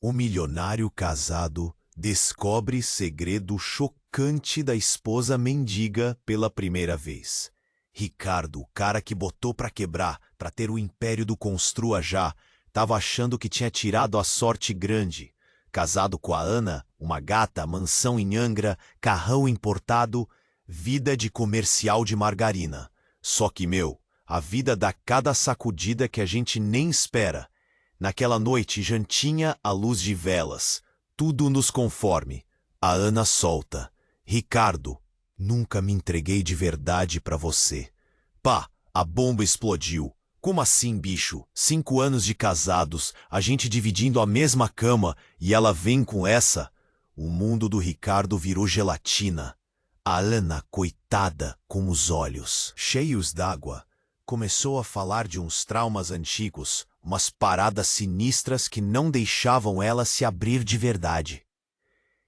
O milionário casado descobre segredo chocante da esposa mendiga pela primeira vez. Ricardo, o cara que botou pra quebrar, pra ter o império do Construa já, tava achando que tinha tirado a sorte grande. Casado com a Ana, uma gata, mansão em Angra, carrão importado, vida de comercial de margarina. Só que, a vida dá cada sacudida que a gente nem espera. Naquela noite, jantinha à luz de velas. Tudo nos conforme. A Ana solta. Ricardo, nunca me entreguei de verdade pra você. Pá, a bomba explodiu. Como assim, bicho? 5 anos de casados, a gente dividindo a mesma cama e ela vem com essa? O mundo do Ricardo virou gelatina. A Ana, coitada, com os olhos cheios d'água, começou a falar de uns traumas antigos, umas paradas sinistras que não deixavam ela se abrir de verdade.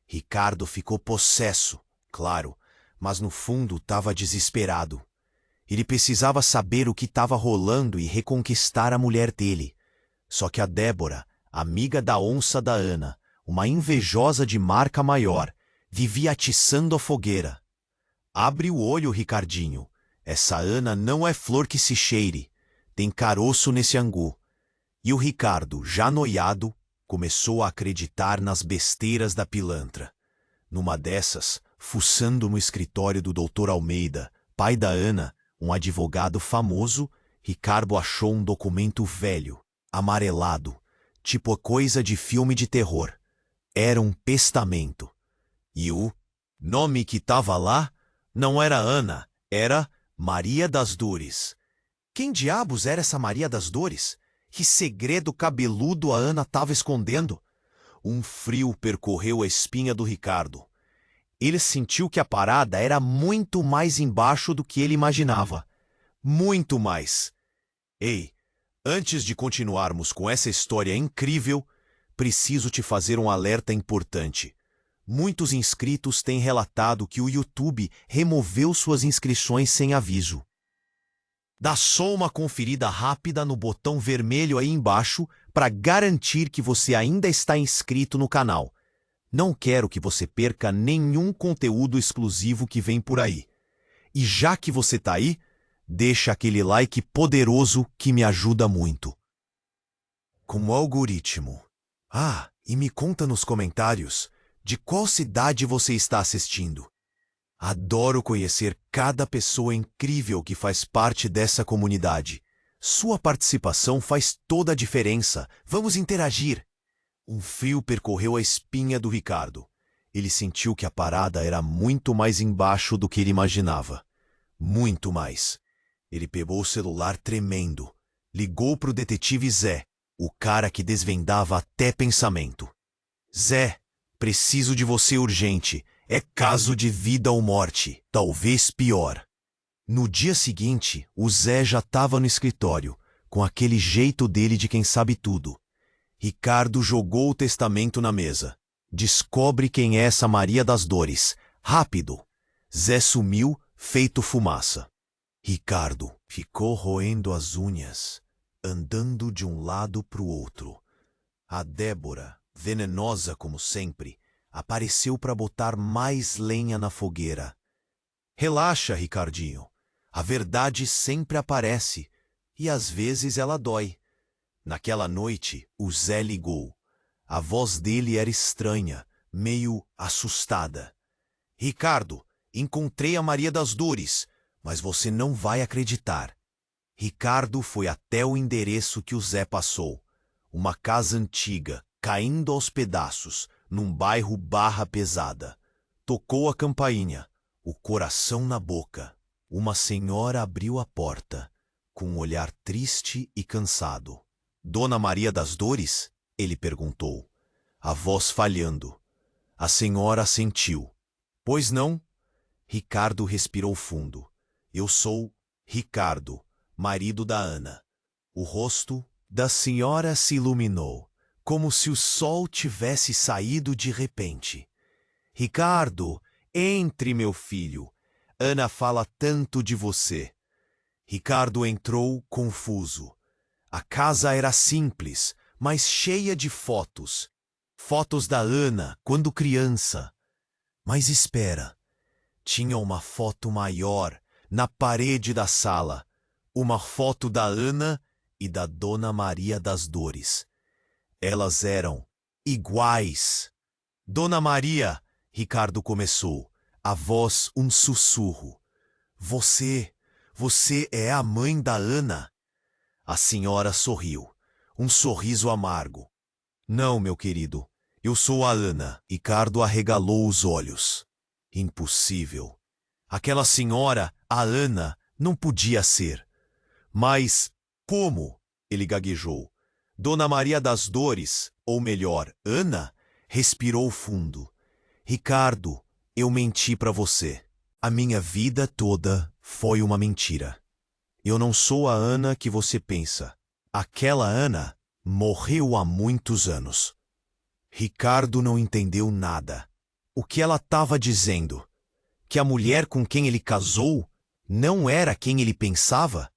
Ricardo ficou possesso, claro, mas no fundo estava desesperado. Ele precisava saber o que estava rolando e reconquistar a mulher dele. Só que a Débora, amiga da onça da Ana, uma invejosa de marca maior, vivia atiçando a fogueira. Abre o olho, Ricardinho. Essa Ana não é flor que se cheire. Tem caroço nesse angu. E o Ricardo, já noiado, começou a acreditar nas besteiras da pilantra. Numa dessas, fuçando no escritório do Dr. Almeida, pai da Ana, um advogado famoso, Ricardo achou um documento velho, amarelado, tipo coisa de filme de terror. Era um testamento. E o nome que tava lá não era Ana, era Maria das Dores. Quem diabos era essa Maria das Dores? Que segredo cabeludo a Ana estava escondendo? Um frio percorreu a espinha do Ricardo. Ele sentiu que a parada era muito mais embaixo do que ele imaginava. Muito mais. Ei, antes de continuarmos com essa história incrível, preciso te fazer um alerta importante. Muitos inscritos têm relatado que o YouTube removeu suas inscrições sem aviso. Dá só uma conferida rápida no botão vermelho aí embaixo para garantir que você ainda está inscrito no canal. Não quero que você perca nenhum conteúdo exclusivo que vem por aí. E já que você tá aí, deixa aquele like poderoso que me ajuda muito. Com o algoritmo. Ah, e me conta nos comentários de qual cidade você está assistindo. Adoro conhecer cada pessoa incrível que faz parte dessa comunidade. Sua participação faz toda a diferença. Vamos interagir. Um frio percorreu a espinha do Ricardo. Ele sentiu que a parada era muito mais embaixo do que ele imaginava. Muito mais. Ele pegou o celular tremendo. Ligou para o detetive Zé, o cara que desvendava até pensamento. Zé, preciso de você urgente. É caso de vida ou morte, talvez pior. No dia seguinte, o Zé já estava no escritório, com aquele jeito dele de quem sabe tudo. Ricardo jogou o testamento na mesa. Descobre quem é essa Maria das Dores. Rápido! Zé sumiu, feito fumaça. Ricardo ficou roendo as unhas, andando de um lado para o outro. A Débora, venenosa como sempre, apareceu para botar mais lenha na fogueira. Relaxa, Ricardinho. A verdade sempre aparece, e às vezes ela dói. Naquela noite, o Zé ligou. A voz dele era estranha, meio assustada. Ricardo, encontrei a Maria das Dores, mas você não vai acreditar. Ricardo foi até o endereço que o Zé passou. Uma casa antiga, caindo aos pedaços, num bairro Barra Pesada. Tocou a campainha, o coração na boca. Uma senhora abriu a porta, com um olhar triste e cansado. Dona Maria das Dores? Ele perguntou, a voz falhando. A senhora assentiu. Pois não? Ricardo respirou fundo. Eu sou Ricardo, marido da Ana. O rosto da senhora se iluminou, como se o sol tivesse saído de repente. Ricardo, entre, meu filho. Ana fala tanto de você. Ricardo entrou confuso. A casa era simples, mas cheia de fotos. Fotos da Ana quando criança. Mas espera, tinha uma foto maior na parede da sala. Uma foto da Ana e da Dona Maria das Dores. Elas eram iguais. Dona Maria, Ricardo começou, a voz um sussurro. Você é a mãe da Ana? A senhora sorriu, um sorriso amargo. Não, meu querido, eu sou a Ana. Ricardo arregalou os olhos. Impossível. Aquela senhora, a Ana, não podia ser. Mas como? Ele gaguejou. Dona Maria das Dores, ou melhor, Ana, respirou fundo. Ricardo, eu menti para você. A minha vida toda foi uma mentira. Eu não sou a Ana que você pensa. Aquela Ana morreu há muitos anos. Ricardo não entendeu nada. O que ela estava dizendo? Que a mulher com quem ele casou não era quem ele pensava?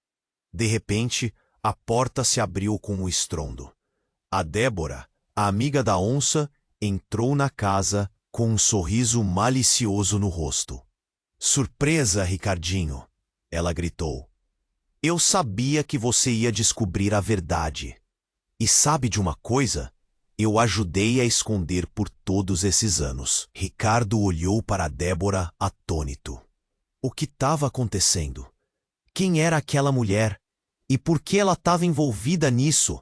De repente, a porta se abriu com um estrondo. A Débora, a amiga da onça, entrou na casa com um sorriso malicioso no rosto. Surpresa, Ricardinho! Ela gritou. Eu sabia que você ia descobrir a verdade. E sabe de uma coisa? Eu ajudei a esconder por todos esses anos. Ricardo olhou para Débora atônito. O que estava acontecendo? Quem era aquela mulher? E por que ela estava envolvida nisso?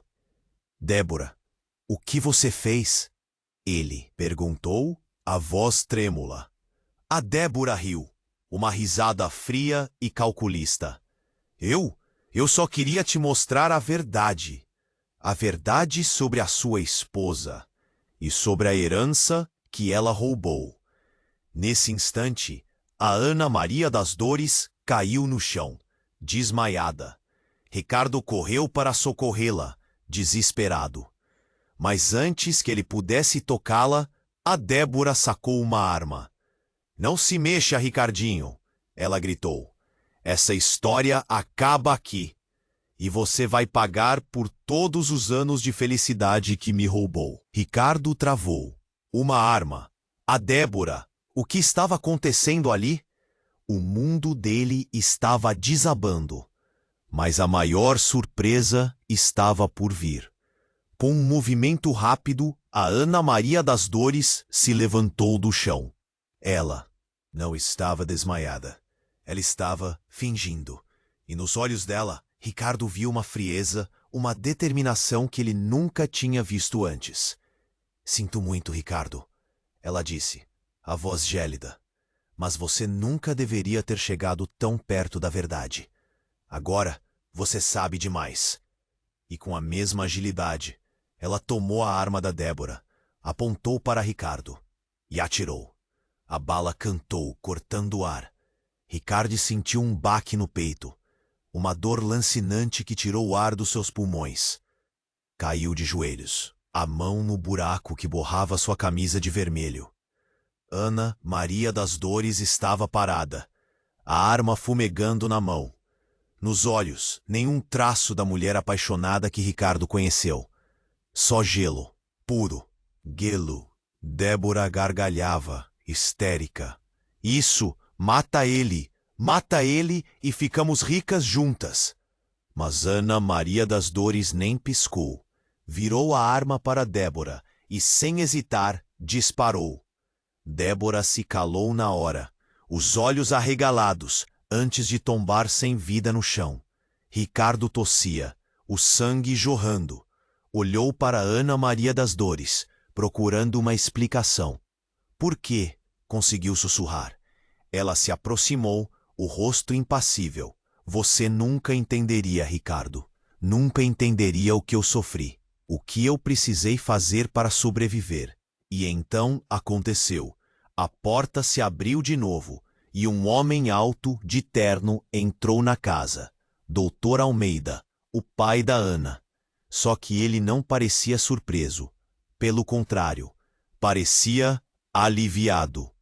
Débora, o que você fez? Ele perguntou, a voz trêmula. A Débora riu, uma risada fria e calculista. Eu só queria te mostrar a verdade. A verdade sobre a sua esposa e sobre a herança que ela roubou. Nesse instante, a Ana Maria das Dores caiu no chão, desmaiada. Ricardo correu para socorrê-la, desesperado. Mas antes que ele pudesse tocá-la, a Débora sacou uma arma. Não se mexa, Ricardinho, ela gritou. Essa história acaba aqui. E você vai pagar por todos os anos de felicidade que me roubou. Ricardo travou. Uma arma. A Débora. O que estava acontecendo ali? O mundo dele estava desabando. Mas a maior surpresa estava por vir. Com um movimento rápido, a Ana Maria das Dores se levantou do chão. Ela não estava desmaiada. Ela estava fingindo. E nos olhos dela, Ricardo viu uma frieza, uma determinação que ele nunca tinha visto antes. Sinto muito, Ricardo, ela disse, a voz gélida. Mas você nunca deveria ter chegado tão perto da verdade. Agora, você sabe demais. E com a mesma agilidade, ela tomou a arma da Débora, apontou para Ricardo e atirou. A bala cantou, cortando o ar. Ricardo sentiu um baque no peito. Uma dor lancinante que tirou o ar dos seus pulmões. Caiu de joelhos, a mão no buraco que borrava sua camisa de vermelho. Ana Maria das Dores estava parada, a arma fumegando na mão. Nos olhos, nenhum traço da mulher apaixonada que Ricardo conheceu. Só gelo, puro, gelo. Débora gargalhava, histérica. Isso, mata ele! Mata ele e ficamos ricas juntas. Mas Ana Maria das Dores nem piscou. Virou a arma para Débora e, sem hesitar, disparou. Débora se calou na hora, os olhos arregalados, antes de tombar sem vida no chão. Ricardo tossia, o sangue jorrando. Olhou para Ana Maria das Dores, procurando uma explicação. Por quê? Conseguiu sussurrar. Ela se aproximou, o rosto impassível. Você nunca entenderia, Ricardo. Nunca entenderia o que eu sofri. O que eu precisei fazer para sobreviver. E então aconteceu. A porta se abriu de novo, e um homem alto, de terno, entrou na casa. Doutor Almeida, o pai da Ana. Só que ele não parecia surpreso. Pelo contrário, parecia aliviado.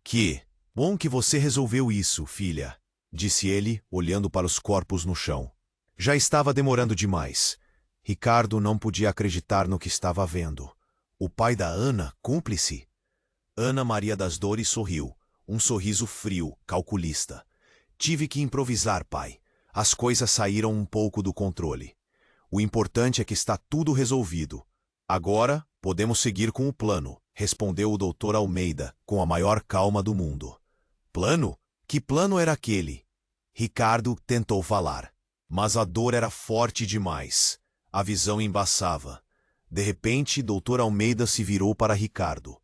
Que bom que você resolveu isso, filha, disse ele, olhando para os corpos no chão. Já estava demorando demais. Ricardo não podia acreditar no que estava vendo. O pai da Ana, cúmplice? Ana Maria das Dores sorriu, um sorriso frio, calculista. Tive que improvisar, pai. As coisas saíram um pouco do controle. O importante é que está tudo resolvido. Agora, podemos seguir com o plano, respondeu o doutor Almeida, com a maior calma do mundo. Plano? Que plano era aquele? Ricardo tentou falar, mas a dor era forte demais. A visão embaçava. De repente, doutor Almeida se virou para Ricardo.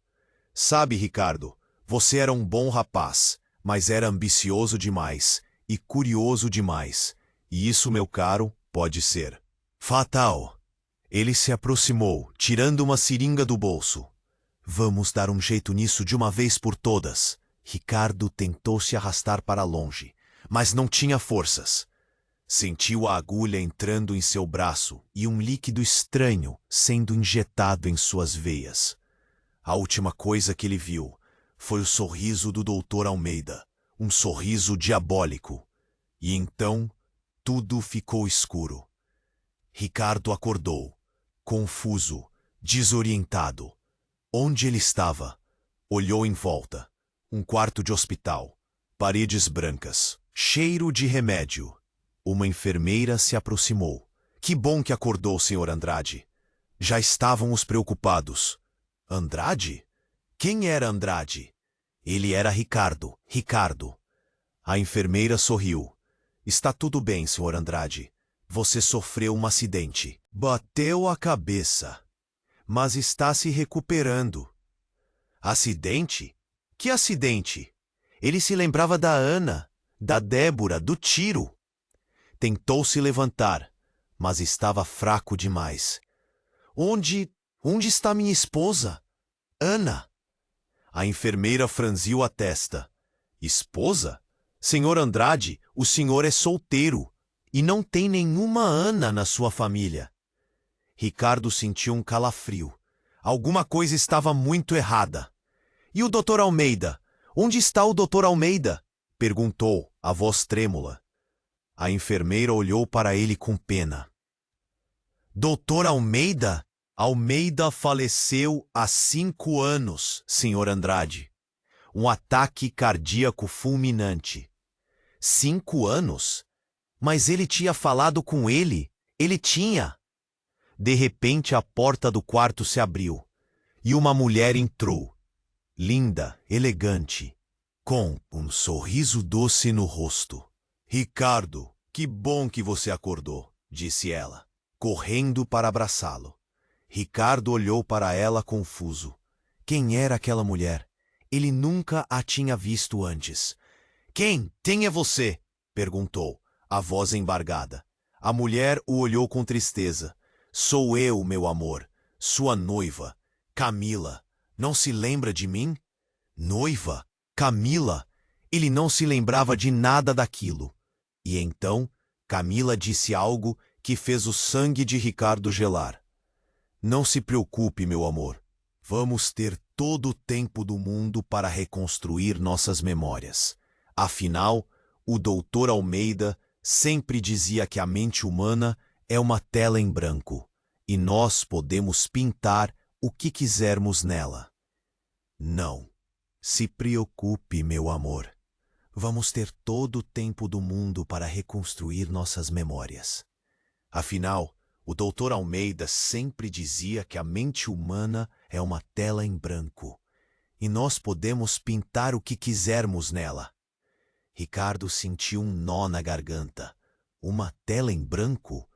Sabe, Ricardo, você era um bom rapaz, mas era ambicioso demais e curioso demais. E isso, meu caro, pode ser fatal. Ele se aproximou, tirando uma seringa do bolso. Vamos dar um jeito nisso de uma vez por todas. Ricardo tentou se arrastar para longe, mas não tinha forças. Sentiu a agulha entrando em seu braço e um líquido estranho sendo injetado em suas veias. A última coisa que ele viu foi o sorriso do doutor Almeida, um sorriso diabólico. E então, tudo ficou escuro. Ricardo acordou, confuso, desorientado. Onde ele estava? Olhou em volta. Um quarto de hospital. Paredes brancas. Cheiro de remédio. Uma enfermeira se aproximou. Que bom que acordou, Sr. Andrade. Já estavam os preocupados. Andrade? Quem era Andrade? Ele era Ricardo. Ricardo. A enfermeira sorriu. Está tudo bem, Sr. Andrade. Você sofreu um acidente. Bateu a cabeça. Mas está se recuperando. Acidente? Que acidente? Ele se lembrava da Ana, da Débora, do tiro. Tentou se levantar, mas estava fraco demais. Onde está minha esposa? Ana. A enfermeira franziu a testa. Esposa? Senhor Andrade, o senhor é solteiro e não tem nenhuma Ana na sua família. Ricardo sentiu um calafrio. Alguma coisa estava muito errada. E o Dr. Almeida? Onde está o Dr. Almeida? Perguntou, a voz trêmula. A enfermeira olhou para ele com pena. Dr. Almeida? Almeida faleceu há 5 anos, Sr. Andrade. Um ataque cardíaco fulminante. 5 anos? Mas ele tinha falado com ele. Ele tinha. De repente a porta do quarto se abriu e uma mulher entrou. Linda, elegante, com um sorriso doce no rosto. Ricardo, que bom que você acordou, disse ela, correndo para abraçá-lo. Ricardo olhou para ela confuso. Quem era aquela mulher? Ele nunca a tinha visto antes. Quem é você? Perguntou, a voz embargada. A mulher o olhou com tristeza. Sou eu, meu amor, sua noiva, Camila. Não se lembra de mim? Noiva? Camila? Ele não se lembrava de nada daquilo. E então, Camila disse algo que fez o sangue de Ricardo gelar. Não se preocupe, meu amor. Vamos ter todo o tempo do mundo para reconstruir nossas memórias. Afinal, o doutor Almeida sempre dizia que a mente humana é uma tela em branco, e nós podemos pintar o que quisermos nela. Não se preocupe, meu amor. Vamos ter todo o tempo do mundo para reconstruir nossas memórias. Afinal, o doutor Almeida sempre dizia que a mente humana é uma tela em branco, e nós podemos pintar o que quisermos nela. Ricardo sentiu um nó na garganta. Uma tela em branco?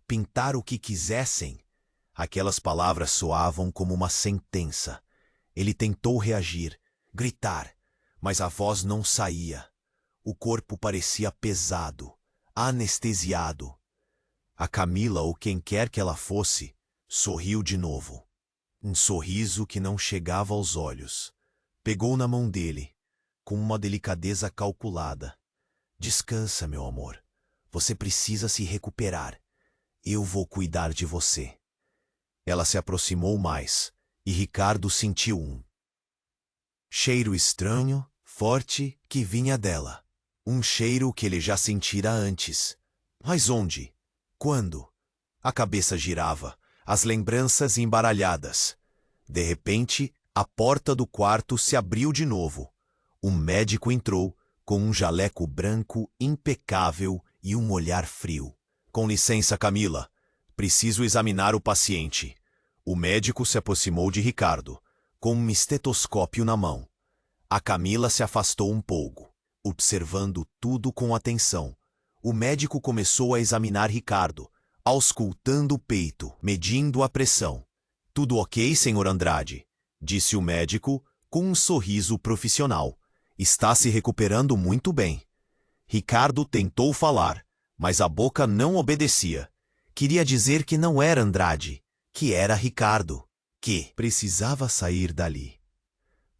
Pintar o que quisessem? Aquelas palavras soavam como uma sentença. Ele tentou reagir, gritar, mas a voz não saía. O corpo parecia pesado, anestesiado. A Camila, ou quem quer que ela fosse, sorriu de novo. Um sorriso que não chegava aos olhos. Pegou na mão dele, com uma delicadeza calculada. Descansa, meu amor. Você precisa se recuperar. Eu vou cuidar de você. Ela se aproximou mais, e Ricardo sentiu um cheiro estranho, forte, que vinha dela. Um cheiro que ele já sentira antes. Mas onde? Quando? A cabeça girava, as lembranças embaralhadas. De repente, a porta do quarto se abriu de novo. Um médico entrou, com um jaleco branco impecável e um olhar frio. Com licença, Camila. Preciso examinar o paciente. O médico se aproximou de Ricardo, com um estetoscópio na mão. A Camila se afastou um pouco, observando tudo com atenção. O médico começou a examinar Ricardo, auscultando o peito, medindo a pressão. Tudo ok, senhor Andrade? Disse o médico, com um sorriso profissional. Está se recuperando muito bem. Ricardo tentou falar, mas a boca não obedecia. Queria dizer que não era Andrade, que era Ricardo, que precisava sair dali.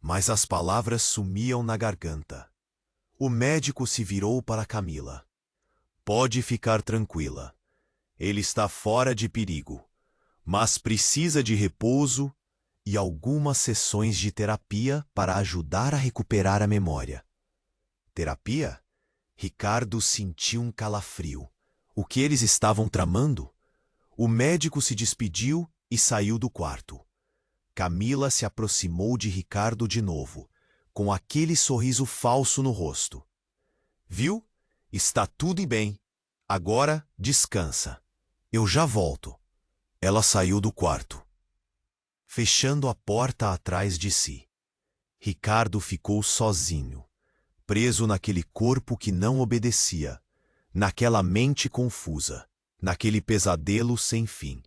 Mas as palavras sumiam na garganta. O médico se virou para Camila. Pode ficar tranquila. Ele está fora de perigo, mas precisa de repouso e algumas sessões de terapia para ajudar a recuperar a memória. Terapia? Ricardo sentiu um calafrio. O que eles estavam tramando? O médico se despediu e saiu do quarto. Camila se aproximou de Ricardo de novo, com aquele sorriso falso no rosto. Viu? Está tudo bem. Agora descansa. Eu já volto. Ela saiu do quarto, fechando a porta atrás de si. Ricardo ficou sozinho, preso naquele corpo que não obedecia, naquela mente confusa, naquele pesadelo sem fim.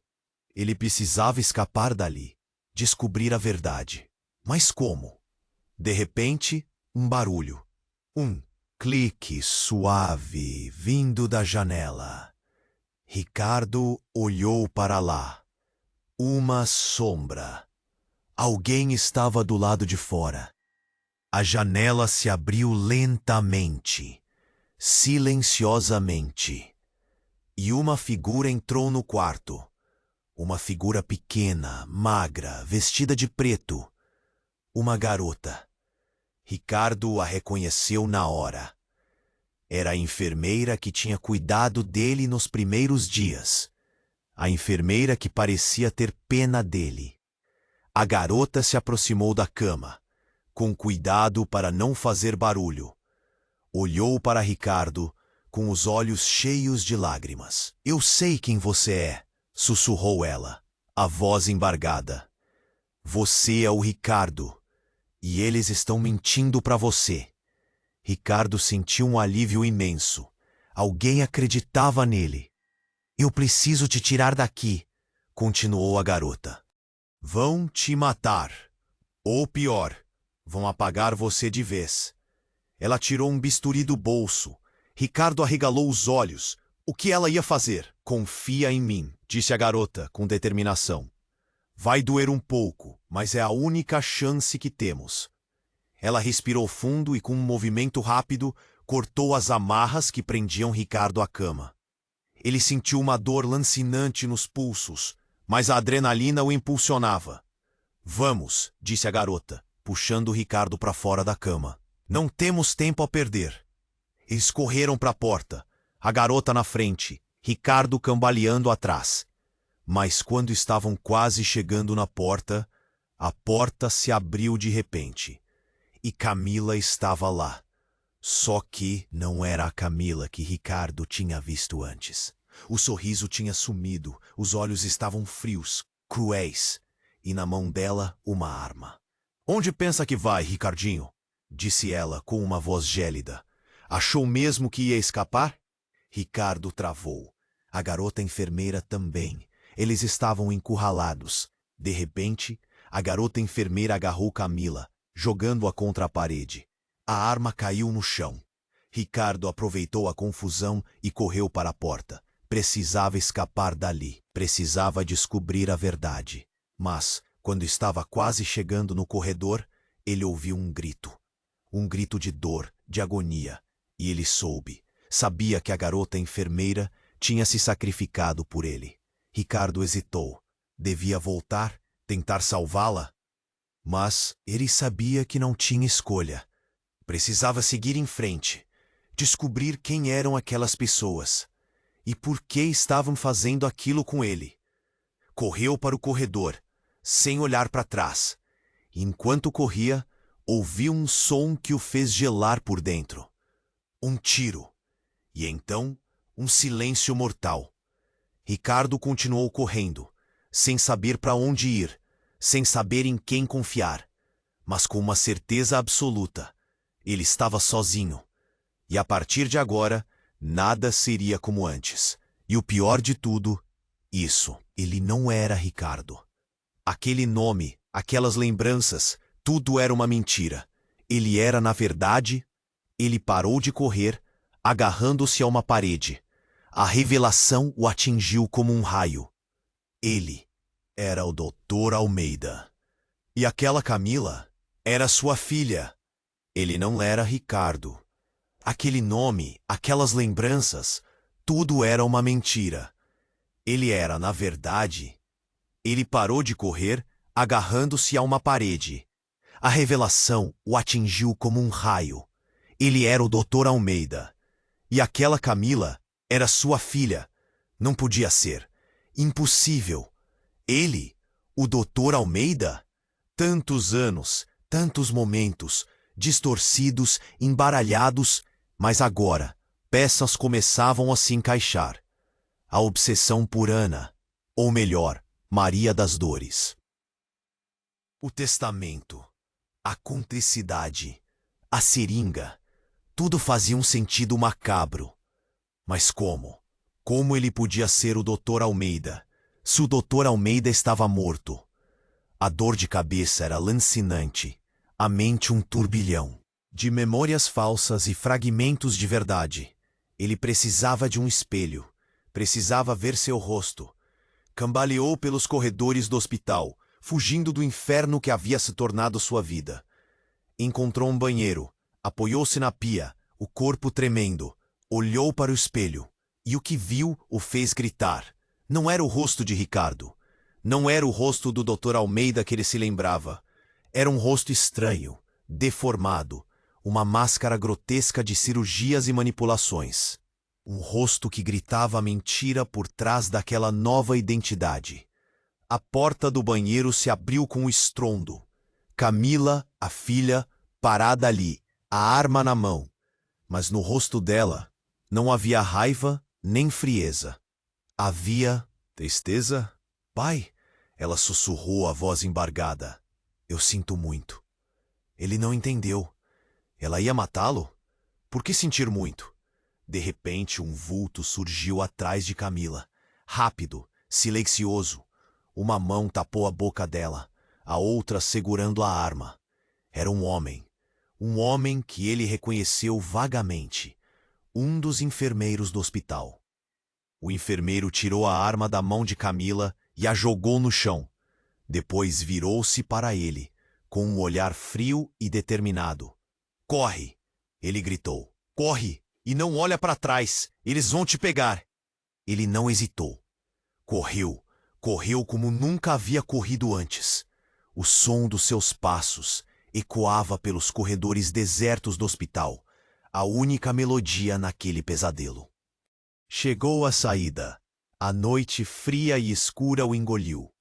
Ele precisava escapar dali, descobrir a verdade. Mas como? De repente, um barulho. Um clique suave vindo da janela. Ricardo olhou para lá. Uma sombra. Alguém estava do lado de fora. A janela se abriu lentamente, silenciosamente. E uma figura entrou no quarto. Uma figura pequena, magra, vestida de preto. Uma garota. Ricardo a reconheceu na hora. Era a enfermeira que tinha cuidado dele nos primeiros dias. A enfermeira que parecia ter pena dele. A garota se aproximou da cama, com cuidado para não fazer barulho. Olhou para Ricardo, com os olhos cheios de lágrimas. Eu sei quem você é, sussurrou ela, a voz embargada. Você é o Ricardo, e eles estão mentindo para você. Ricardo sentiu um alívio imenso. Alguém acreditava nele. Eu preciso te tirar daqui, continuou a garota. Vão te matar. Ou pior, vão apagar você de vez. Ela tirou um bisturi do bolso. Ricardo arregalou os olhos. O que ela ia fazer? Confia em mim, disse a garota com determinação. Vai doer um pouco, mas é a única chance que temos. Ela respirou fundo e, com um movimento rápido, cortou as amarras que prendiam Ricardo à cama. Ele sentiu uma dor lancinante nos pulsos, mas a adrenalina o impulsionava. Vamos, disse a garota, puxando Ricardo para fora da cama. Não temos tempo a perder. Eles correram para a porta, a garota na frente, Ricardo cambaleando atrás. Mas quando estavam quase chegando na porta, a porta se abriu de repente. E Camila estava lá. Só que não era a Camila que Ricardo tinha visto antes. O sorriso tinha sumido, os olhos estavam frios, cruéis, e na mão dela uma arma. Onde pensa que vai, Ricardinho? Disse ela com uma voz gélida. Achou mesmo que ia escapar? Ricardo travou. A garota enfermeira também. Eles estavam encurralados. De repente, a garota enfermeira agarrou Camila, jogando-a contra a parede. A arma caiu no chão. Ricardo aproveitou a confusão e correu para a porta. Precisava escapar dali. Precisava descobrir a verdade. Mas, quando estava quase chegando no corredor, ele ouviu um grito. Um grito de dor, de agonia. E ele sabia que a garota enfermeira tinha se sacrificado por ele. Ricardo hesitou. Devia voltar, tentar salvá-la? Mas ele sabia que não tinha escolha. Precisava seguir em frente, descobrir quem eram aquelas pessoas e por que estavam fazendo aquilo com ele. Correu para o corredor, sem olhar para trás. Enquanto corria, ouviu um som que o fez gelar por dentro. Um tiro. E então, um silêncio mortal. Ricardo continuou correndo, sem saber para onde ir, sem saber em quem confiar, mas com uma certeza absoluta. Ele estava sozinho. E a partir de agora, nada seria como antes. E o pior de tudo, ele não era Ricardo. Aquele nome, aquelas lembranças, tudo era uma mentira. Ele era, na verdade, ele parou de correr, agarrando-se a uma parede. A revelação o atingiu como um raio. Ele era o Dr. Almeida. E aquela Camila era sua filha. Ele não era Ricardo. Aquele nome, aquelas lembranças, tudo era uma mentira. Ele era, na verdade... Ele parou de correr, agarrando-se a uma parede. A revelação o atingiu como um raio. Ele era o Dr. Almeida. E aquela Camila era sua filha. Não podia ser. Impossível. Ele, o Dr. Almeida? Tantos anos, tantos momentos, distorcidos, embaralhados, mas agora peças começavam a se encaixar. A obsessão por Ana, ou melhor, Maria das Dores. O testamento, a cumplicidade, a seringa, tudo fazia um sentido macabro. Mas como? Como ele podia ser o Dr. Almeida, se o Dr. Almeida estava morto? A dor de cabeça era lancinante, a mente um turbilhão de memórias falsas e fragmentos de verdade. Ele precisava de um espelho, precisava ver seu rosto. Cambaleou pelos corredores do hospital, fugindo do inferno que havia se tornado sua vida. Encontrou um banheiro, apoiou-se na pia, o corpo tremendo, olhou para o espelho, e o que viu o fez gritar. Não era o rosto de Ricardo. Não era o rosto do Dr. Almeida que ele se lembrava. Era um rosto estranho, deformado, uma máscara grotesca de cirurgias e manipulações. Um rosto que gritava a mentira por trás daquela nova identidade. A porta do banheiro se abriu com um estrondo. Camila, a filha, parada ali, a arma na mão. Mas no rosto dela não havia raiva nem frieza. Havia tristeza. Pai, ela sussurrou a voz embargada. Eu sinto muito. Ele não entendeu. Ela ia matá-lo? Por que sentir muito? De repente, um vulto surgiu atrás de Camila. Rápido, silencioso. Uma mão tapou a boca dela, a outra segurando a arma. Era um homem que ele reconheceu vagamente. Um dos enfermeiros do hospital. O enfermeiro tirou a arma da mão de Camila e a jogou no chão. Depois virou-se para ele, com um olhar frio e determinado. Corre! Ele gritou. Corre! E não olha para trás! Eles vão te pegar! Ele não hesitou. Correu. Correu como nunca havia corrido antes. O som dos seus passos ecoava pelos corredores desertos do hospital, a única melodia naquele pesadelo. Chegou à saída. A noite fria e escura o engoliu.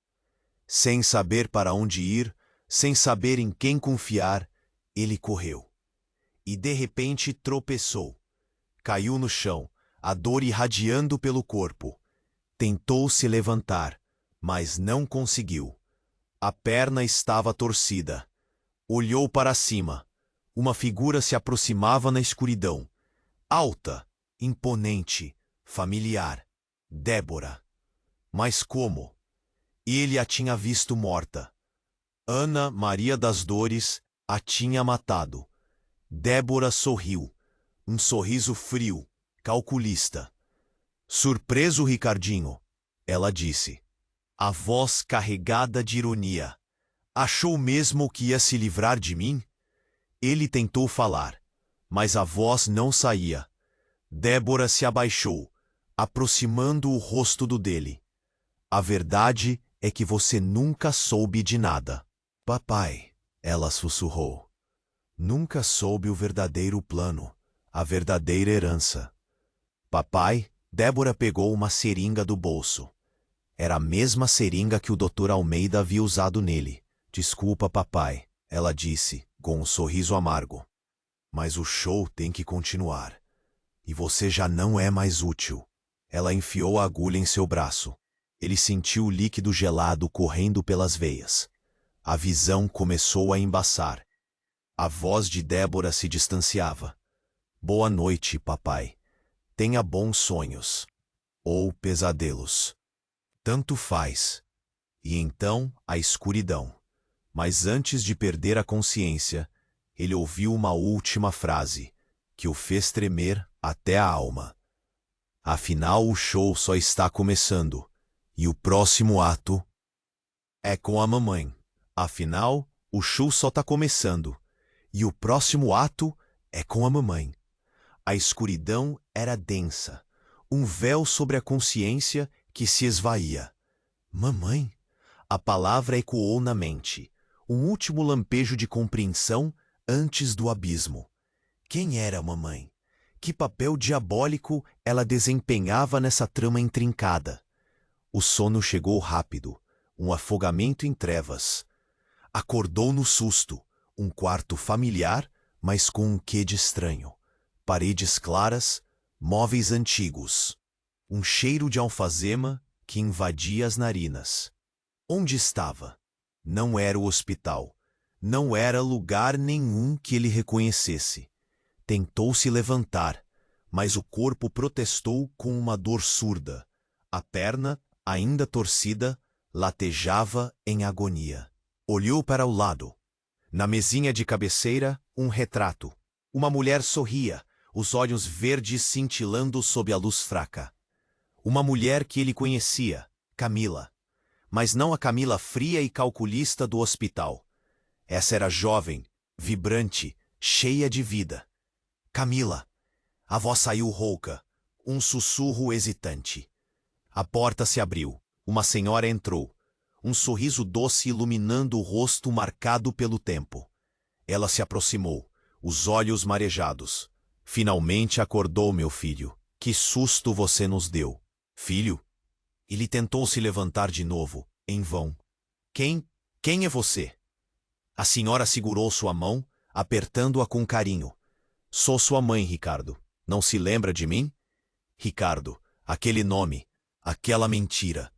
Sem saber para onde ir, sem saber em quem confiar, ele correu. E de repente tropeçou. Caiu no chão, a dor irradiando pelo corpo. Tentou se levantar, mas não conseguiu. A perna estava torcida. Olhou para cima. Uma figura se aproximava na escuridão. Alta, imponente, familiar. Débora. Mas como? Ele a tinha visto morta. Ana Maria das Dores a tinha matado. Débora sorriu. Um sorriso frio, calculista. Surpreso, Ricardinho, ela disse. A voz carregada de ironia. Achou mesmo que ia se livrar de mim? Ele tentou falar, mas a voz não saía. Débora se abaixou, aproximando o rosto do dele. A verdade é que você nunca soube de nada. Papai, ela sussurrou. Nunca soube o verdadeiro plano, a verdadeira herança. Papai, Débora pegou uma seringa do bolso. Era a mesma seringa que o Dr. Almeida havia usado nele. Desculpa, papai, ela disse, com um sorriso amargo. Mas o show tem que continuar. E você já não é mais útil. Ela enfiou a agulha em seu braço. Ele sentiu o líquido gelado correndo pelas veias. A visão começou a embaçar. A voz de Débora se distanciava. Boa noite, papai. Tenha bons sonhos. Ou pesadelos. Tanto faz. E então a escuridão. Mas antes de perder a consciência, ele ouviu uma última frase, que o fez tremer até a alma. Afinal, o show só está começando, e o próximo ato é com a mamãe. Afinal, o show só está começando, e o próximo ato é com a mamãe. A escuridão era densa, um véu sobre a consciência que se esvaía. Mamãe? A palavra ecoou na mente, um último lampejo de compreensão antes do abismo. Quem era a mamãe? Que papel diabólico ela desempenhava nessa trama intrincada? O sono chegou rápido, um afogamento em trevas. Acordou no susto, um quarto familiar, mas com um quê de estranho. Paredes claras, móveis antigos. Um cheiro de alfazema que invadia as narinas. Onde estava? Não era o hospital. Não era lugar nenhum que ele reconhecesse. Tentou se levantar, mas o corpo protestou com uma dor surda. A perna, ainda torcida, latejava em agonia. Olhou para o lado. Na mesinha de cabeceira, um retrato. Uma mulher sorria, os olhos verdes cintilando sob a luz fraca. Uma mulher que ele conhecia, Camila. Mas não a Camila fria e calculista do hospital. Essa era jovem, vibrante, cheia de vida. Camila. A voz saiu rouca, um sussurro hesitante. A porta se abriu. Uma senhora entrou, um sorriso doce iluminando o rosto marcado pelo tempo. Ela se aproximou, os olhos marejados. Finalmente acordou, meu filho. Que susto você nos deu. Filho? Ele tentou se levantar de novo, em vão. Quem é você? A senhora segurou sua mão, apertando-a com carinho. Sou sua mãe, Ricardo. Não se lembra de mim? Ricardo, aquele nome, aquela mentira.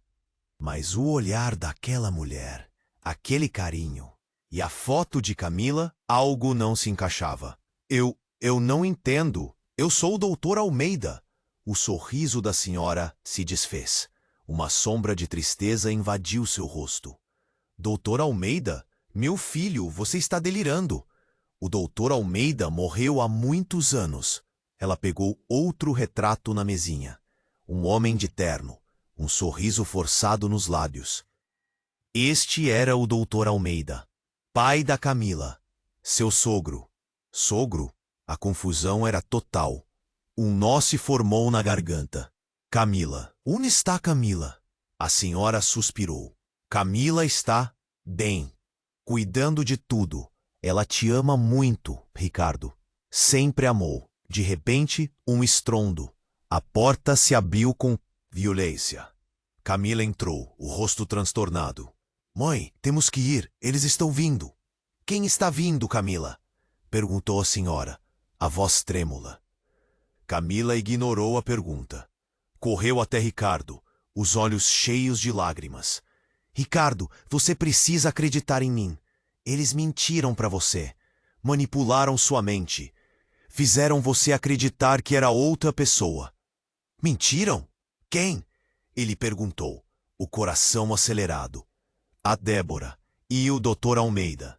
Mas o olhar daquela mulher, aquele carinho e a foto de Camila, algo não se encaixava. Eu não entendo. Eu sou o Dr. Almeida. O sorriso da senhora se desfez. Uma sombra de tristeza invadiu seu rosto. Dr. Almeida? Meu filho, você está delirando. O Dr. Almeida morreu há muitos anos. Ela pegou outro retrato na mesinha. Um homem de terno, um sorriso forçado nos lábios. Este era o Dr. Almeida, pai da Camila, seu sogro. Sogro? A confusão era total. Um nó se formou na garganta. Camila. Onde está Camila? A senhora suspirou. Camila está bem, cuidando de tudo. Ela te ama muito, Ricardo. Sempre amou. De repente, um estrondo. A porta se abriu com violência. Camila entrou, o rosto transtornado. Mãe, temos que ir. Eles estão vindo. Quem está vindo, Camila? Perguntou a senhora, a voz trêmula. Camila ignorou a pergunta. Correu até Ricardo, os olhos cheios de lágrimas. Ricardo, você precisa acreditar em mim. Eles mentiram para você. Manipularam sua mente. Fizeram você acreditar que era outra pessoa. Mentiram? Quem? Ele perguntou, o coração acelerado. A Débora e o Dr. Almeida.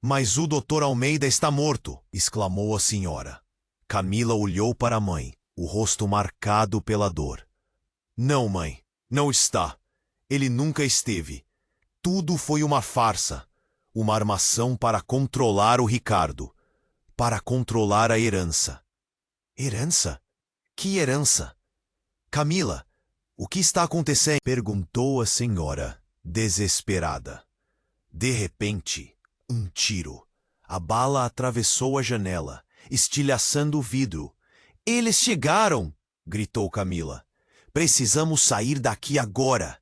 Mas o Dr. Almeida está morto, exclamou a senhora. Camila olhou para a mãe, o rosto marcado pela dor. Não, mãe, não está. Ele nunca esteve. Tudo foi uma farsa. Uma armação para controlar o Ricardo. Para controlar a herança. Herança? Que herança? Camila, o que está acontecendo? Perguntou a senhora, desesperada. De repente, um tiro. A bala atravessou a janela, estilhaçando o vidro. Eles chegaram! Gritou Camila. Precisamos sair daqui agora.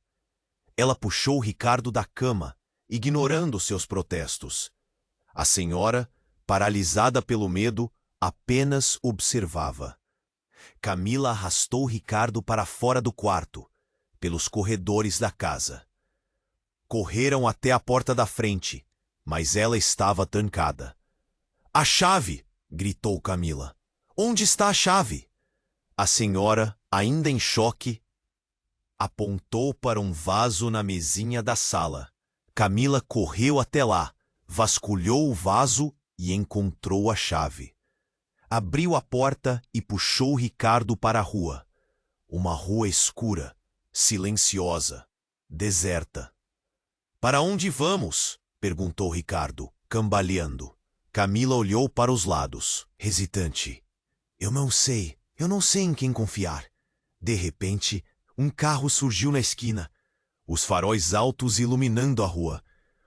Ela puxou Ricardo da cama, ignorando seus protestos. A senhora, paralisada pelo medo, apenas observava. Camila arrastou Ricardo para fora do quarto, pelos corredores da casa. Correram até a porta da frente, mas ela estava trancada. "A chave!" gritou Camila. "Onde está a chave?" A senhora, ainda em choque, apontou para um vaso na mesinha da sala. Camila correu até lá, vasculhou o vaso e encontrou a chave. Abriu a porta e puxou Ricardo para a rua. Uma rua escura, silenciosa, deserta. "Para onde vamos?" perguntou Ricardo, cambaleando. Camila olhou para os lados, hesitante. Eu não sei em quem confiar." De repente, um carro surgiu na esquina, os faróis altos iluminando a rua.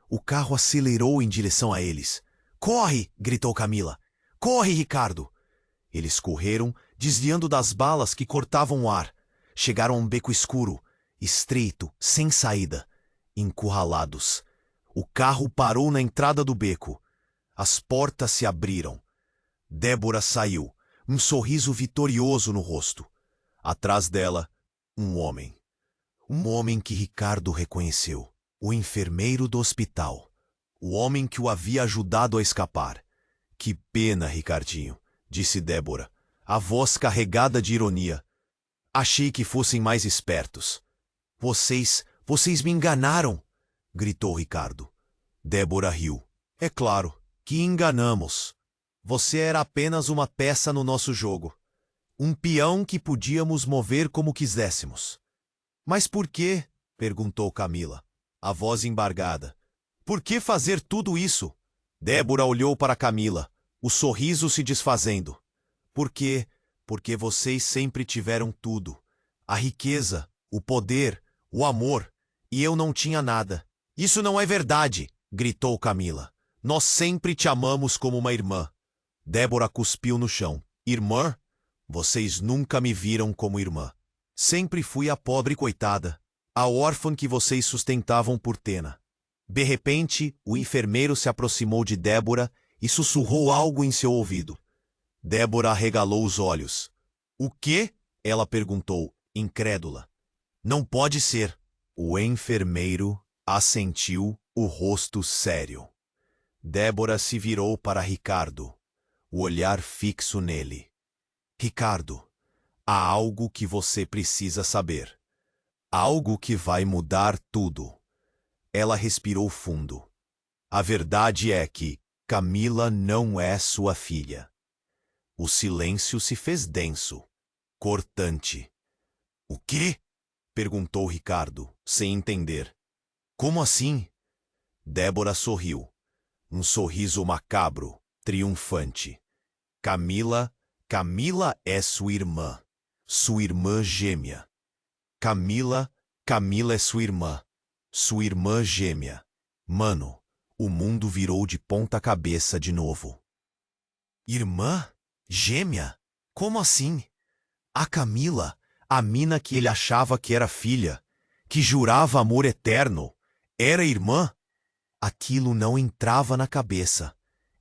O carro acelerou em direção a eles. "Corre!" gritou Camila. "Corre, Ricardo!" Eles correram, desviando das balas que cortavam o ar. Chegaram a um beco escuro, estreito, sem saída. Encurralados. O carro parou na entrada do beco. As portas se abriram. Débora saiu, um sorriso vitorioso no rosto. Atrás dela, um homem. Um homem que Ricardo reconheceu. O enfermeiro do hospital. O homem que o havia ajudado a escapar. "Que pena, Ricardinho", disse Débora, a voz carregada de ironia. "Achei que fossem mais espertos." Vocês me enganaram!" gritou Ricardo. Débora riu. "É claro que enganamos. Você era apenas uma peça no nosso jogo. Um peão que podíamos mover como quiséssemos." "Mas por quê?" perguntou Camila, a voz embargada. "Por que fazer tudo isso?" Débora olhou para Camila, o sorriso se desfazendo. Porque vocês sempre tiveram tudo. A riqueza, o poder, o amor. E eu não tinha nada." "Isso não é verdade!" gritou Camila. "Nós sempre te amamos como uma irmã." Débora cuspiu no chão. "Irmã? Vocês nunca me viram como irmã. Sempre fui a pobre coitada, a órfã que vocês sustentavam por Tena." De repente, o enfermeiro se aproximou de Débora e sussurrou algo em seu ouvido. Débora arregalou os olhos. "O quê?" ela perguntou, incrédula. "Não pode ser." O enfermeiro assentiu, o rosto sério. Débora se virou para Ricardo, o olhar fixo nele. "Ricardo, há algo que você precisa saber. Algo que vai mudar tudo." Ela respirou fundo. "A verdade é que Camila não é sua filha." O silêncio se fez denso, cortante. "O quê?" perguntou Ricardo, sem entender. "Como assim?" Débora sorriu. Um sorriso macabro, triunfante. Camila é sua irmã gêmea. Camila é sua irmã gêmea. Mano, o mundo virou de ponta cabeça de novo. "Irmã? Gêmea? Como assim?" "A Camila, a mina que ele achava que era filha, que jurava amor eterno, era irmã?" Aquilo não entrava na cabeça.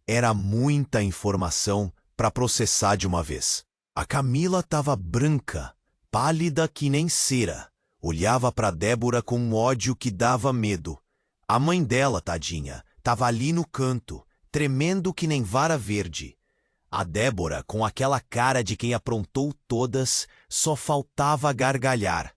Era muita informação para processar de uma vez. A Camila estava branca, pálida que nem cera. Olhava para Débora com um ódio que dava medo. A mãe dela, tadinha, estava ali no canto, tremendo que nem vara verde. A Débora, com aquela cara de quem aprontou todas, só faltava gargalhar.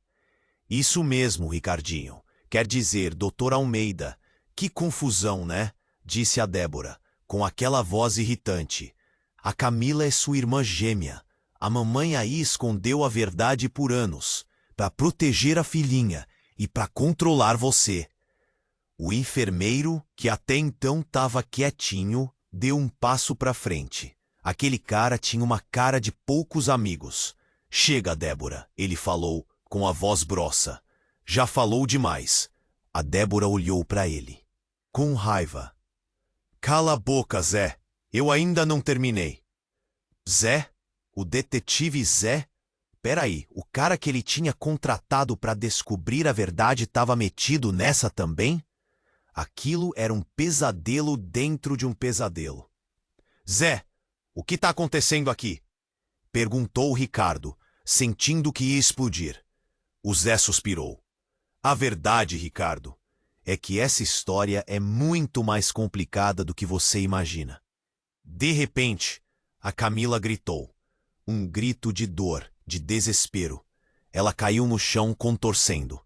"Isso mesmo, Ricardinho. Quer dizer, doutor Almeida. Que confusão, né?" disse a Débora, com aquela voz irritante. "A Camila é sua irmã gêmea. A mamãe aí escondeu a verdade por anos, para proteger a filhinha e para controlar você." O enfermeiro, que até então estava quietinho, deu um passo para frente. Aquele cara tinha uma cara de poucos amigos. "Chega, Débora", ele falou, com a voz grossa. "Já falou demais." A Débora olhou para ele, com raiva. "Cala a boca, Zé. Eu ainda não terminei." "Zé? O detetive Zé?" Peraí, o cara que ele tinha contratado para descobrir a verdade estava metido nessa também? Aquilo era um pesadelo dentro de um pesadelo. Zé, o que está acontecendo aqui? Perguntou Ricardo, sentindo que ia explodir. O Zé suspirou. A verdade, Ricardo, é que essa história é muito mais complicada do que você imagina. De repente, a Camila gritou. Um grito de dor, de desespero. Ela caiu no chão contorcendo.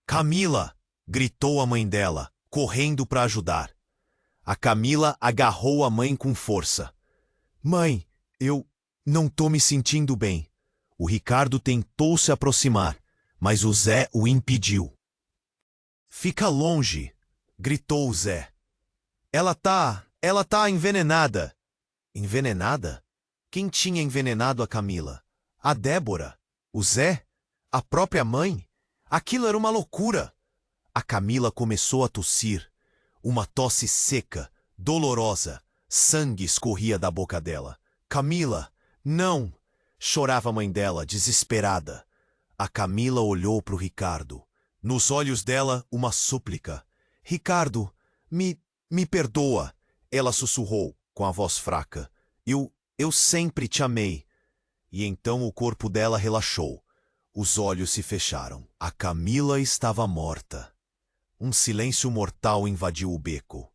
Camila! Gritou a mãe dela, correndo para ajudar. A Camila agarrou a mãe com força. Mãe, eu não tô me sentindo bem. O Ricardo tentou se aproximar, mas o Zé o impediu. Fica longe! Gritou o Zé. Ela tá envenenada. Envenenada? Quem tinha envenenado a Camila? A Débora? O Zé? A própria mãe? Aquilo era uma loucura. A Camila começou a tossir. Uma tosse seca, dolorosa. Sangue escorria da boca dela. Camila, não! Chorava a mãe dela, desesperada. A Camila olhou para o Ricardo. Nos olhos dela, uma súplica. Ricardo, me perdoa. Ela sussurrou, com a voz fraca. Eu sempre te amei. E então o corpo dela relaxou. Os olhos se fecharam. A Camila estava morta. Um silêncio mortal invadiu o beco.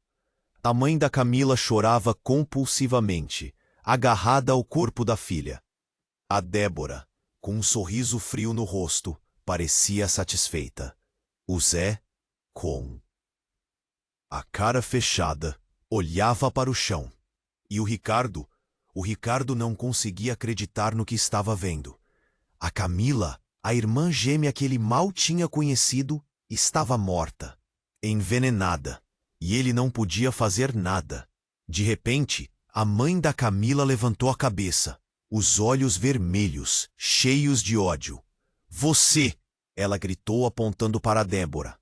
A mãe da Camila chorava compulsivamente, agarrada ao corpo da filha. A Débora, com um sorriso frio no rosto, parecia satisfeita. O Zé, com a cara fechada, olhava para o chão. E o Ricardo não conseguia acreditar no que estava vendo. A Camila, a irmã gêmea que ele mal tinha conhecido, estava morta, envenenada, e ele não podia fazer nada. De repente, a mãe da Camila levantou a cabeça, os olhos vermelhos, cheios de ódio. Você! Ela gritou apontando para a Débora.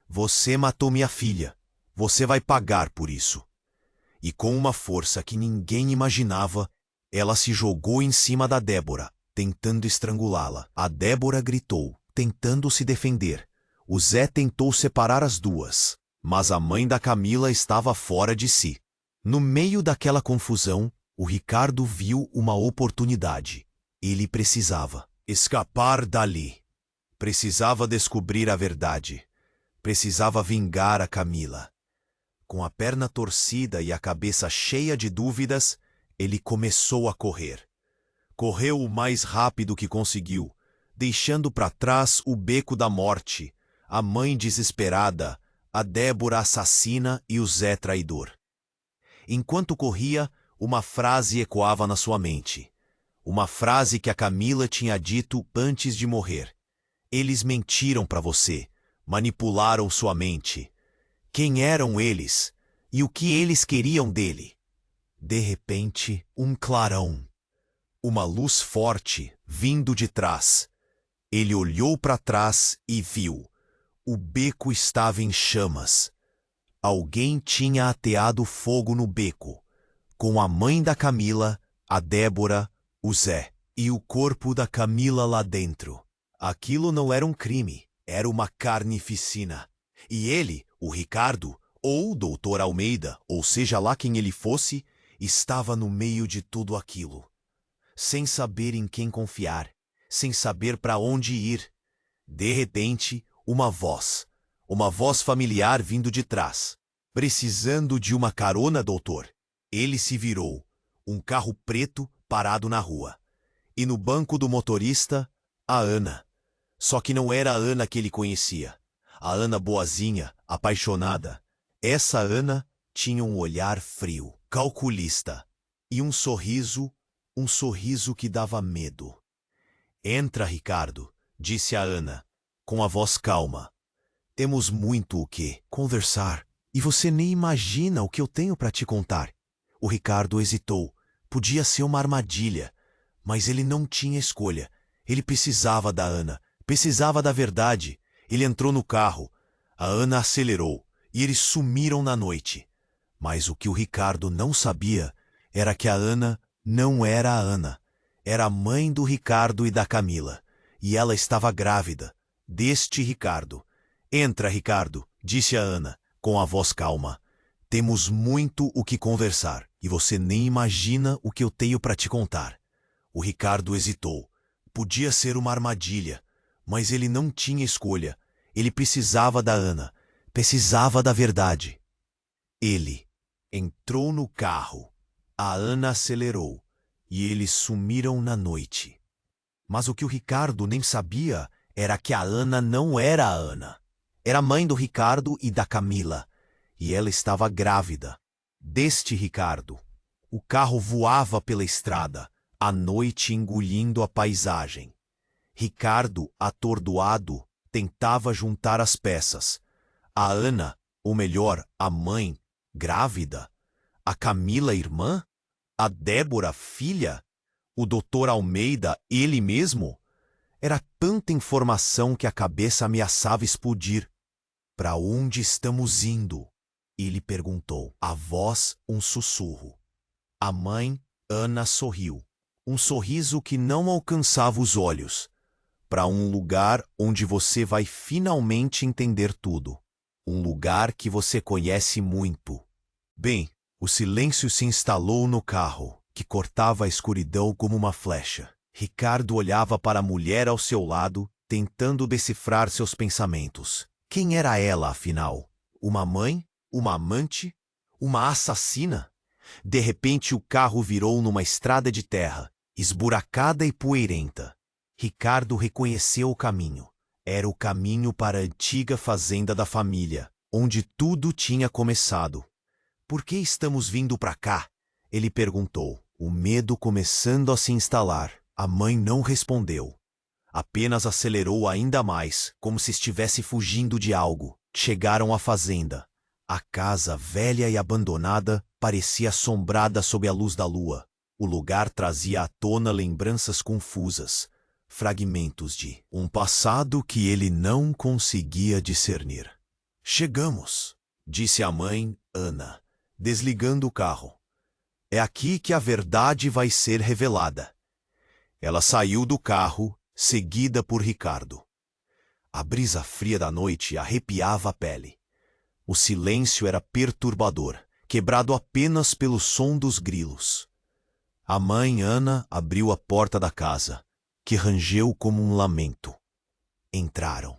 Você matou minha filha. Você vai pagar por isso. E com uma força que ninguém imaginava, ela se jogou em cima da Débora, tentando estrangulá-la. A Débora gritou, tentando se defender. O Zé tentou separar as duas, mas a mãe da Camila estava fora de si. No meio daquela confusão, o Ricardo viu uma oportunidade. Ele precisava escapar dali. Precisava descobrir a verdade. Precisava vingar a Camila. Com a perna torcida e a cabeça cheia de dúvidas, ele começou a correr. Correu o mais rápido que conseguiu, deixando para trás o beco da morte, a mãe desesperada, a Débora assassina e o Zé traidor. Enquanto corria, uma frase ecoava na sua mente. Uma frase que a Camila tinha dito antes de morrer. Eles mentiram para você, manipularam sua mente. Quem eram eles? E o que eles queriam dele? De repente, um clarão. Uma luz forte, vindo de trás. Ele olhou para trás e viu. O beco estava em chamas. Alguém tinha ateado fogo no beco, com a mãe da Camila, a Débora, o Zé, e o corpo da Camila lá dentro. Aquilo não era um crime, era uma carnificina. E ele, o Ricardo, ou o Dr. Almeida, ou seja lá quem ele fosse, estava no meio de tudo aquilo. Sem saber em quem confiar, sem saber para onde ir. De repente, uma voz familiar vindo de trás. Precisando de uma carona, doutor? Ele se virou. Um carro preto parado na rua. E no banco do motorista, a Ana. Só que não era a Ana que ele conhecia. A Ana boazinha, apaixonada. Essa Ana tinha um olhar frio, calculista. E um sorriso que dava medo. Entra, Ricardo, disse a Ana, com a voz calma. Temos muito o que conversar. E você nem imagina o que eu tenho para te contar. O Ricardo hesitou. Podia ser uma armadilha. Mas ele não tinha escolha. Ele precisava da Ana. Precisava da verdade. Ele entrou no carro. A Ana acelerou. E eles sumiram na noite. Mas o que o Ricardo não sabia era que a Ana não era a Ana. Era a mãe do Ricardo e da Camila, e ela estava grávida deste Ricardo. Entra, Ricardo, disse a Ana, com a voz calma. Temos muito o que conversar, e você nem imagina o que eu tenho para te contar. O Ricardo hesitou. Podia ser uma armadilha, mas ele não tinha escolha. Ele precisava da Ana, precisava da verdade. Ele entrou no carro. A Ana acelerou, e eles sumiram na noite. Mas o que o Ricardo nem sabia era que a Ana não era a Ana. Era mãe do Ricardo e da Camila, e ela estava grávida deste Ricardo. O carro voava pela estrada, à noite engolindo a paisagem. Ricardo, atordoado, tentava juntar as peças. A Ana, ou melhor, a mãe, grávida. A Camila, irmã? A Débora, filha? O doutor Almeida, ele mesmo? Era tanta informação que a cabeça ameaçava explodir. Para onde estamos indo? Ele perguntou. A voz, um sussurro. A mãe, Ana, sorriu. Um sorriso que não alcançava os olhos. Para um lugar onde você vai finalmente entender tudo. Um lugar que você conhece muito. Bem, o silêncio se instalou no carro, que cortava a escuridão como uma flecha. Ricardo olhava para a mulher ao seu lado, tentando decifrar seus pensamentos. Quem era ela, afinal? Uma mãe? Uma amante? Uma assassina? De repente o carro virou numa estrada de terra, esburacada e poeirenta. Ricardo reconheceu o caminho. Era o caminho para a antiga fazenda da família, onde tudo tinha começado. Por que estamos vindo para cá? Ele perguntou, o medo começando a se instalar. A mãe não respondeu. Apenas acelerou ainda mais, como se estivesse fugindo de algo. Chegaram à fazenda. A casa, velha e abandonada, parecia assombrada sob a luz da lua. O lugar trazia à tona lembranças confusas, fragmentos de um passado que ele não conseguia discernir. Chegamos, disse a mãe, Ana, desligando o carro. É aqui que a verdade vai ser revelada. Ela saiu do carro, seguida por Ricardo. A brisa fria da noite arrepiava a pele. O silêncio era perturbador, quebrado apenas pelo som dos grilos. A mãe Ana abriu a porta da casa, que rangeu como um lamento. Entraram.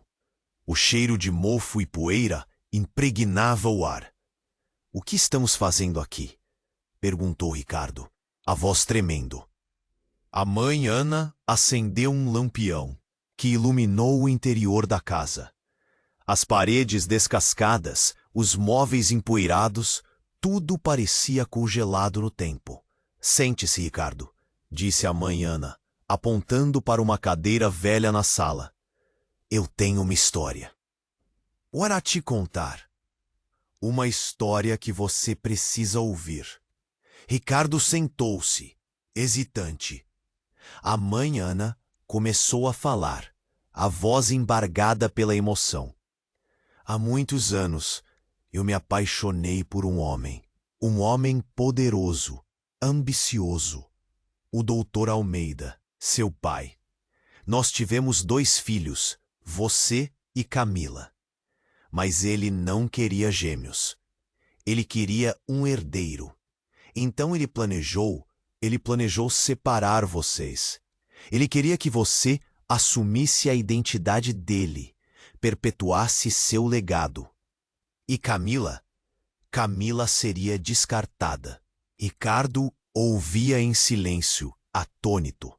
O cheiro de mofo e poeira impregnava o ar. — O que estamos fazendo aqui? Perguntou Ricardo, a voz tremendo. A mãe Ana acendeu um lampião, que iluminou o interior da casa. As paredes descascadas, os móveis empoeirados, tudo parecia congelado no tempo. Sente-se, Ricardo, disse a mãe Ana, apontando para uma cadeira velha na sala. Eu tenho uma história. Ora te contar. Uma história que você precisa ouvir. Ricardo sentou-se, hesitante. A mãe Ana começou a falar, a voz embargada pela emoção. Há muitos anos, eu me apaixonei por um homem poderoso, ambicioso, o doutor Almeida, seu pai. Nós tivemos 2 filhos, você e Camila. Mas ele não queria gêmeos. Ele queria um herdeiro. Então ele planejou separar vocês. Ele queria que você assumisse a identidade dele, perpetuasse seu legado. E Camila? Camila seria descartada. Ricardo ouvia em silêncio, atônito.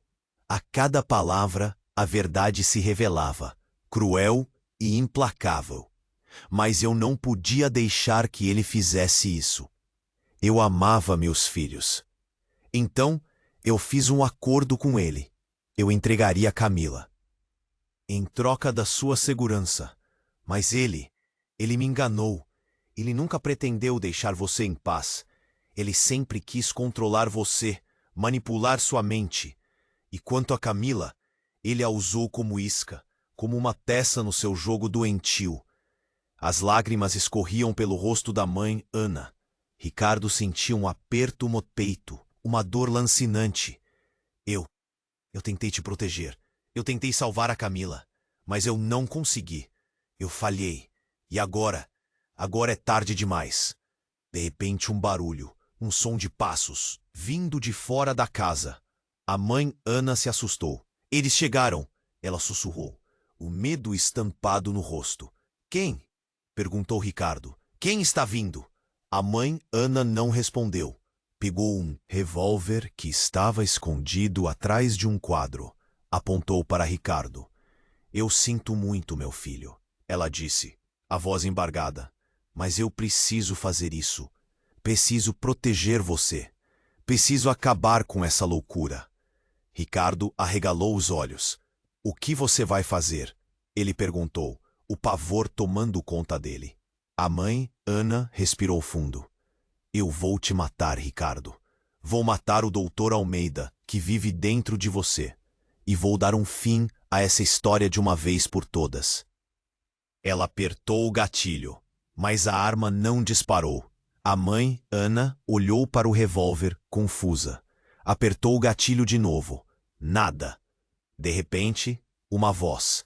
A cada palavra, a verdade se revelava, cruel e implacável. Mas eu não podia deixar que ele fizesse isso. Eu amava meus filhos. Então, eu fiz um acordo com ele. Eu entregaria Camila, em troca da sua segurança. Mas ele me enganou. Ele nunca pretendeu deixar você em paz. Ele sempre quis controlar você, manipular sua mente. E quanto a Camila, ele a usou como isca, como uma peça no seu jogo doentio. As lágrimas escorriam pelo rosto da mãe Ana. Ricardo sentia um aperto no peito, uma dor lancinante. Eu tentei te proteger. Eu tentei salvar a Camila. Mas eu não consegui. Eu falhei. E agora? Agora é tarde demais. De repente, um barulho, um som de passos, vindo de fora da casa. A mãe Ana se assustou. Eles chegaram, ela sussurrou, o medo estampado no rosto. Quem? Perguntou Ricardo. Quem está vindo? A mãe Ana não respondeu. Pegou um revólver que estava escondido atrás de um quadro. Apontou para Ricardo. Eu sinto muito, meu filho, ela disse, a voz embargada. Mas eu preciso fazer isso. Preciso proteger você. Preciso acabar com essa loucura. Ricardo arregalou os olhos. O que você vai fazer? Ele perguntou, o pavor tomando conta dele. A mãe, Ana, respirou fundo. Eu vou te matar, Ricardo. Vou matar o doutor Almeida, que vive dentro de você. E vou dar um fim a essa história de uma vez por todas. Ela apertou o gatilho, mas a arma não disparou. A mãe, Ana, olhou para o revólver, confusa. Apertou o gatilho de novo. Nada. De repente, uma voz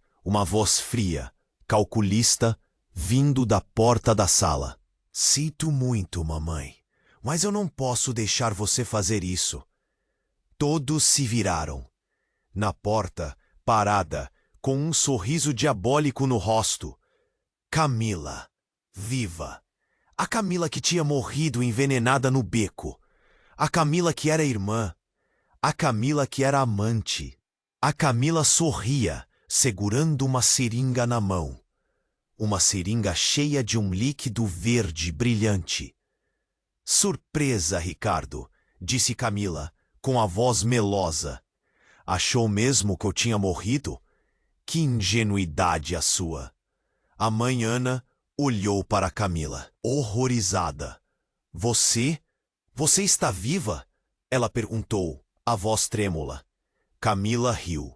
fria, calculista, vindo da porta da sala. Sinto muito, mamãe, mas eu não posso deixar você fazer isso. Todos se viraram. Na porta, parada, com um sorriso diabólico no rosto. Camila, viva. A Camila que tinha morrido envenenada no beco. A Camila que era irmã. A Camila que era amante. A Camila sorria, segurando uma seringa na mão. Uma seringa cheia de um líquido verde brilhante. Surpresa, Ricardo, disse Camila, com a voz melosa. Achou mesmo que eu tinha morrido? Que ingenuidade a sua! A mãe Ana olhou para Camila, horrorizada. Você? Você está viva? Ela perguntou, a voz trêmula. Camila riu.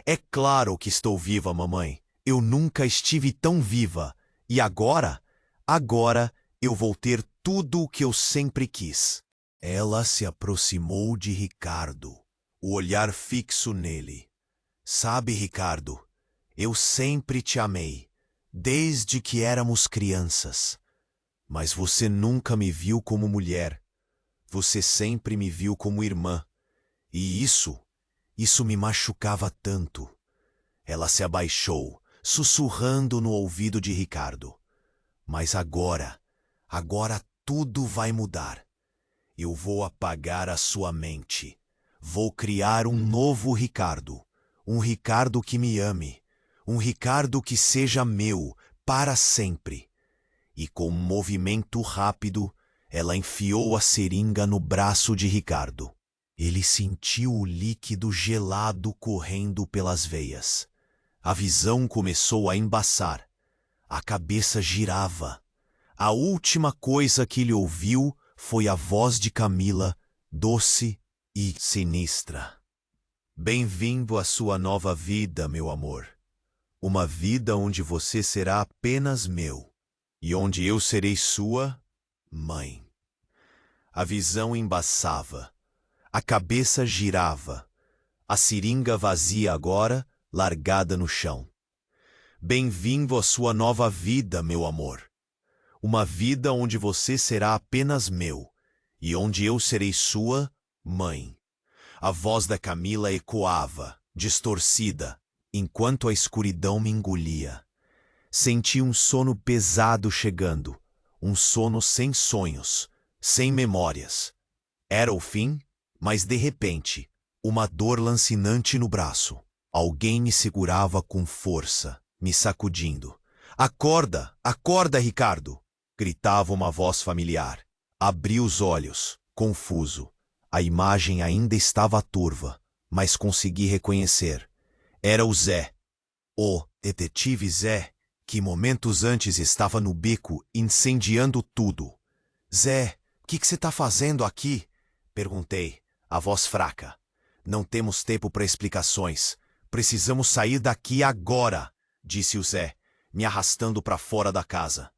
É claro que estou viva, mamãe. Eu nunca estive tão viva. E agora? Agora eu vou ter tudo o que eu sempre quis. Ela se aproximou de Ricardo, o olhar fixo nele. Sabe, Ricardo, eu sempre te amei, desde que éramos crianças. Mas você nunca me viu como mulher. Você sempre me viu como irmã. E isso me machucava tanto. Ela se abaixou, sussurrando no ouvido de Ricardo. Mas agora tudo vai mudar. Eu vou apagar a sua mente. Vou criar um novo Ricardo. Um Ricardo que me ame. Um Ricardo que seja meu, para sempre. E com um movimento rápido, ela enfiou a seringa no braço de Ricardo. Ele sentiu o líquido gelado correndo pelas veias. A visão começou a embaçar. A cabeça girava. A última coisa que ele ouviu foi a voz de Camila, doce e sinistra. Bem-vindo à sua nova vida, meu amor. Uma vida onde você será apenas meu e onde eu serei sua mãe. A visão embaçava. A cabeça girava. A seringa vazia agora, largada no chão. Bem-vindo à sua nova vida, meu amor. Uma vida onde você será apenas meu e onde eu serei sua mãe. A voz da Camila ecoava, distorcida, enquanto a escuridão me engolia. Senti um sono pesado chegando, um sono sem sonhos, sem memórias. Era o fim, mas de repente, uma dor lancinante no braço. Alguém me segurava com força, me sacudindo. Acorda, acorda, Ricardo! Gritava uma voz familiar. Abri os olhos, confuso. A imagem ainda estava turva, mas consegui reconhecer. Era o Zé. O detetive Zé, que momentos antes estava no beco incendiando tudo. Zé, o que você está fazendo aqui? Perguntei, a voz fraca. Não temos tempo para explicações. Precisamos sair daqui agora, disse o Zé, me arrastando para fora da casa.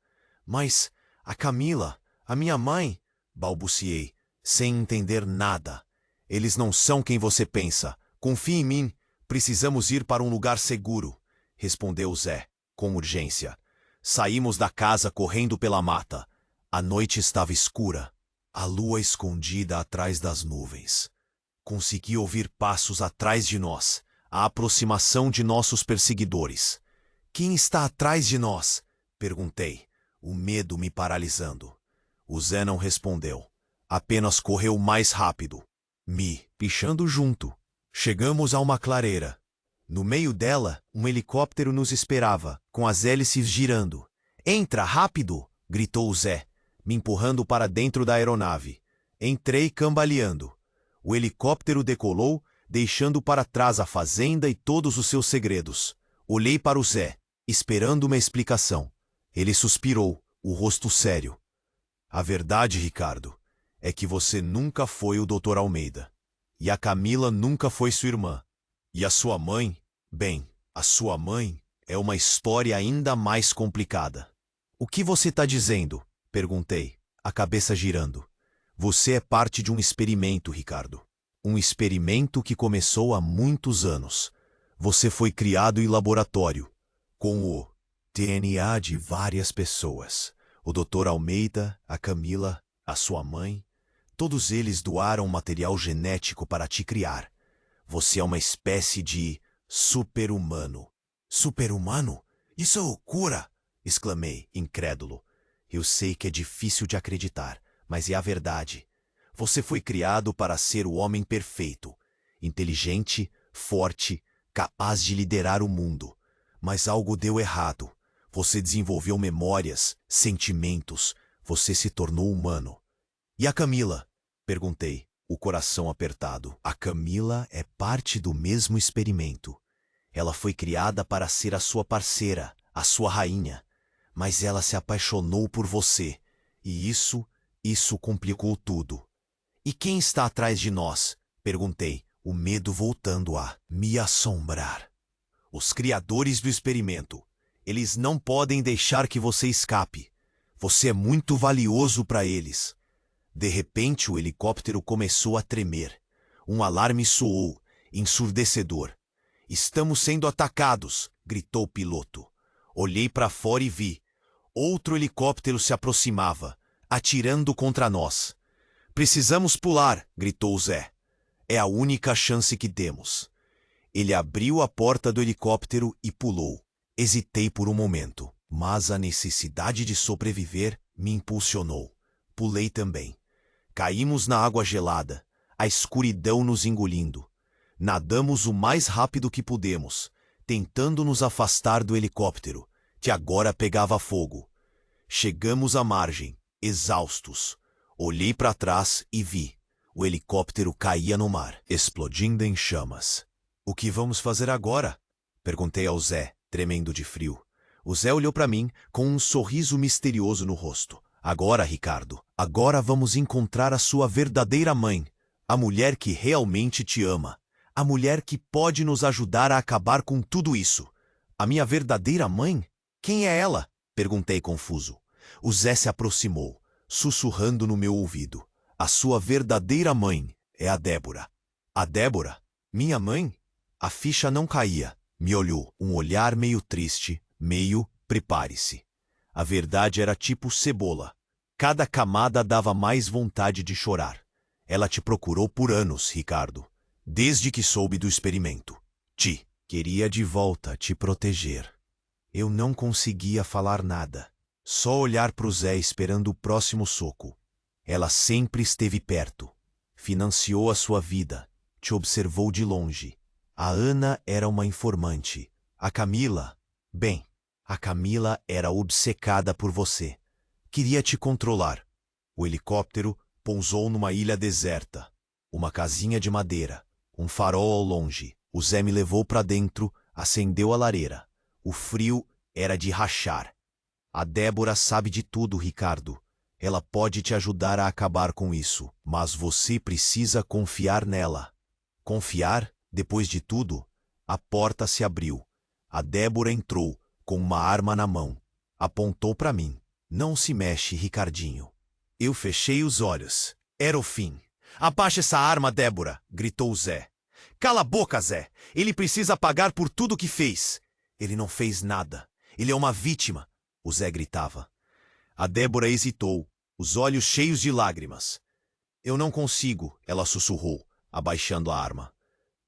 Mas a Camila, a minha mãe, balbuciei, sem entender nada. Eles não são quem você pensa. Confie em mim, precisamos ir para um lugar seguro, respondeu Zé, com urgência. Saímos da casa correndo pela mata. A noite estava escura, a lua escondida atrás das nuvens. Consegui ouvir passos atrás de nós, a aproximação de nossos perseguidores. Quem está atrás de nós? Perguntei, o medo me paralisando. O Zé não respondeu, apenas correu mais rápido, me pichando junto. Chegamos a uma clareira. No meio dela, um helicóptero nos esperava, com as hélices girando. Entra, rápido! Gritou o Zé, me empurrando para dentro da aeronave. Entrei cambaleando. O helicóptero decolou, deixando para trás a fazenda e todos os seus segredos. Olhei para o Zé, esperando uma explicação. Ele suspirou, o rosto sério. A verdade, Ricardo, é que você nunca foi o Dr. Almeida. E a Camila nunca foi sua irmã. E a sua mãe? Bem, a sua mãe é uma história ainda mais complicada. O que você está dizendo? Perguntei, a cabeça girando. Você é parte de um experimento, Ricardo. Um experimento que começou há muitos anos. Você foi criado em laboratório, com o DNA de várias pessoas. O Dr. Almeida, a Camila, a sua mãe, todos eles doaram material genético para te criar. Você é uma espécie de super-humano. Super-humano? Isso é loucura! Exclamei, incrédulo. Eu sei que é difícil de acreditar, mas é a verdade. Você foi criado para ser o homem perfeito, inteligente, forte, capaz de liderar o mundo. Mas algo deu errado. Você desenvolveu memórias, sentimentos, você se tornou humano. E a Camila? Perguntei, o coração apertado. A Camila é parte do mesmo experimento. Ela foi criada para ser a sua parceira, a sua rainha. Mas ela se apaixonou por você. E isso complicou tudo. E quem está atrás de nós? Perguntei, o medo voltando a me assombrar. Os criadores do experimento. Eles não podem deixar que você escape. Você é muito valioso para eles. De repente, o helicóptero começou a tremer. Um alarme soou, ensurdecedor. Estamos sendo atacados, gritou o piloto. Olhei para fora e vi. Outro helicóptero se aproximava, atirando contra nós. Precisamos pular, gritou Zé. É a única chance que temos. Ele abriu a porta do helicóptero e pulou. Hesitei por um momento, mas a necessidade de sobreviver me impulsionou. Pulei também. Caímos na água gelada, a escuridão nos engolindo. Nadamos o mais rápido que pudemos, tentando nos afastar do helicóptero, que agora pegava fogo. Chegamos à margem, exaustos. Olhei para trás e vi. O helicóptero caía no mar, explodindo em chamas. O que vamos fazer agora? Perguntei ao Zé, tremendo de frio. O Zé olhou para mim com um sorriso misterioso no rosto. Agora, Ricardo, agora vamos encontrar a sua verdadeira mãe. A mulher que realmente te ama. A mulher que pode nos ajudar a acabar com tudo isso. A minha verdadeira mãe? Quem é ela? Perguntei confuso. O Zé se aproximou, sussurrando no meu ouvido. A sua verdadeira mãe é a Débora. A Débora? Minha mãe? A ficha não caía. Me olhou, um olhar meio triste, meio prepare-se. A verdade era tipo cebola. Cada camada dava mais vontade de chorar. Ela te procurou por anos, Ricardo. Desde que soube do experimento. Queria de volta te proteger. Eu não conseguia falar nada. Só olhar para o Zé esperando o próximo soco. Ela sempre esteve perto. Financiou a sua vida. Te observou de longe. A Ana era uma informante. A Camila... Bem, a Camila era obcecada por você. Queria te controlar. O helicóptero pousou numa ilha deserta. Uma casinha de madeira. Um farol ao longe. O Zé me levou para dentro, acendeu a lareira. O frio era de rachar. A Débora sabe de tudo, Ricardo. Ela pode te ajudar a acabar com isso, mas você precisa confiar nela. Confiar? Depois de tudo, a porta se abriu. A Débora entrou, com uma arma na mão. Apontou para mim. Não se mexe, Ricardinho. Eu fechei os olhos. Era o fim. Abaixa essa arma, Débora, gritou Zé. Cala a boca, Zé! Ele precisa pagar por tudo que fez! Ele não fez nada. Ele é uma vítima! O Zé gritava. A Débora hesitou, os olhos cheios de lágrimas. Eu não consigo, ela sussurrou, abaixando a arma.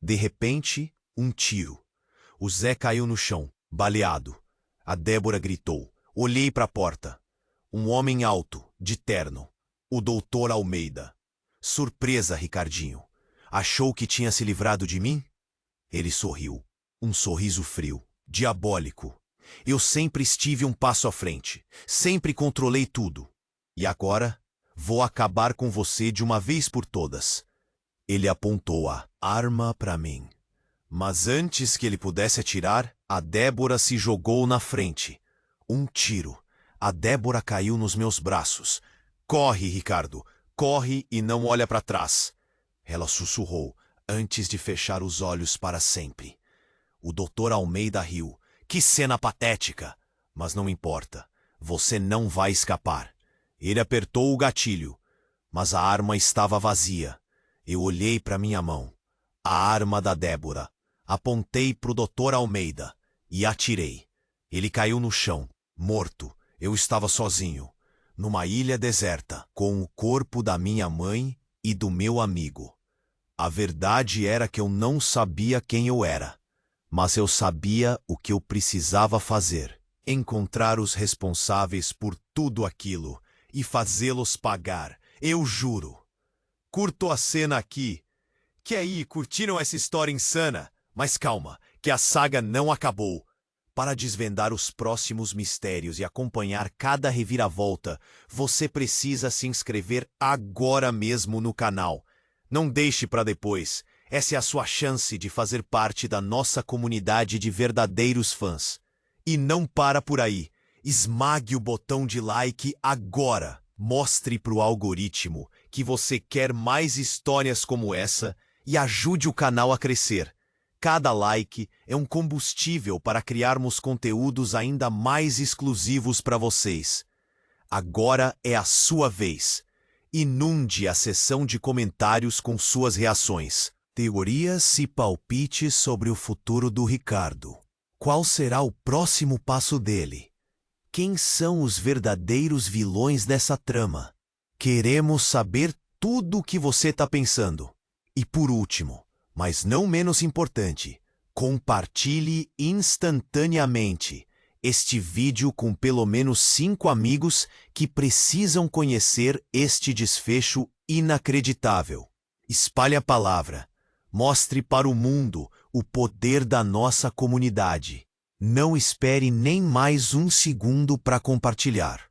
De repente, um tiro. O Zé caiu no chão, baleado. A Débora gritou. Olhei para a porta. Um homem alto, de terno. O doutor Almeida. Surpresa, Ricardinho. Achou que tinha se livrado de mim? Ele sorriu. Um sorriso frio, diabólico. Eu sempre estive um passo à frente. Sempre controlei tudo. E agora, vou acabar com você de uma vez por todas. Ele apontou a arma para mim. Mas antes que ele pudesse atirar, a Débora se jogou na frente. Um tiro. A Débora caiu nos meus braços. Corre, Ricardo. Corre e não olha para trás. Ela sussurrou, antes de fechar os olhos para sempre. O doutor Almeida riu. Que cena patética! Mas não importa. Você não vai escapar. Ele apertou o gatilho, mas a arma estava vazia. Eu olhei para minha mão. A arma da Débora. Apontei para o doutor Almeida e atirei. Ele caiu no chão, morto. Eu estava sozinho, numa ilha deserta, com o corpo da minha mãe e do meu amigo. A verdade era que eu não sabia quem eu era, mas eu sabia o que eu precisava fazer. Encontrar os responsáveis por tudo aquilo e fazê-los pagar, eu juro. Curto a cena aqui. Que aí, curtiram essa história insana? Mas calma, que a saga não acabou. Para desvendar os próximos mistérios e acompanhar cada reviravolta, você precisa se inscrever agora mesmo no canal. Não deixe para depois. Essa é a sua chance de fazer parte da nossa comunidade de verdadeiros fãs. E não para por aí. Esmague o botão de like agora. Mostre para o algoritmo que você quer mais histórias como essa e ajude o canal a crescer. Cada like é um combustível para criarmos conteúdos ainda mais exclusivos para vocês. Agora é a sua vez. Inunde a seção de comentários com suas reações, teorias e palpites sobre o futuro do Ricardo. Qual será o próximo passo dele? Quem são os verdadeiros vilões dessa trama? Queremos saber tudo o que você está pensando. E por último, mas não menos importante, compartilhe instantaneamente este vídeo com pelo menos 5 amigos que precisam conhecer este desfecho inacreditável. Espalhe a palavra. Mostre para o mundo o poder da nossa comunidade. Não espere nem mais um segundo para compartilhar.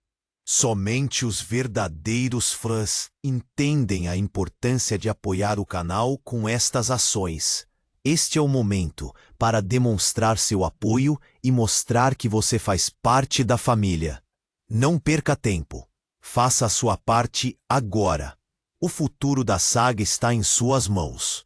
Somente os verdadeiros fãs entendem a importância de apoiar o canal com estas ações. Este é o momento para demonstrar seu apoio e mostrar que você faz parte da família. Não perca tempo. Faça a sua parte agora. O futuro da saga está em suas mãos.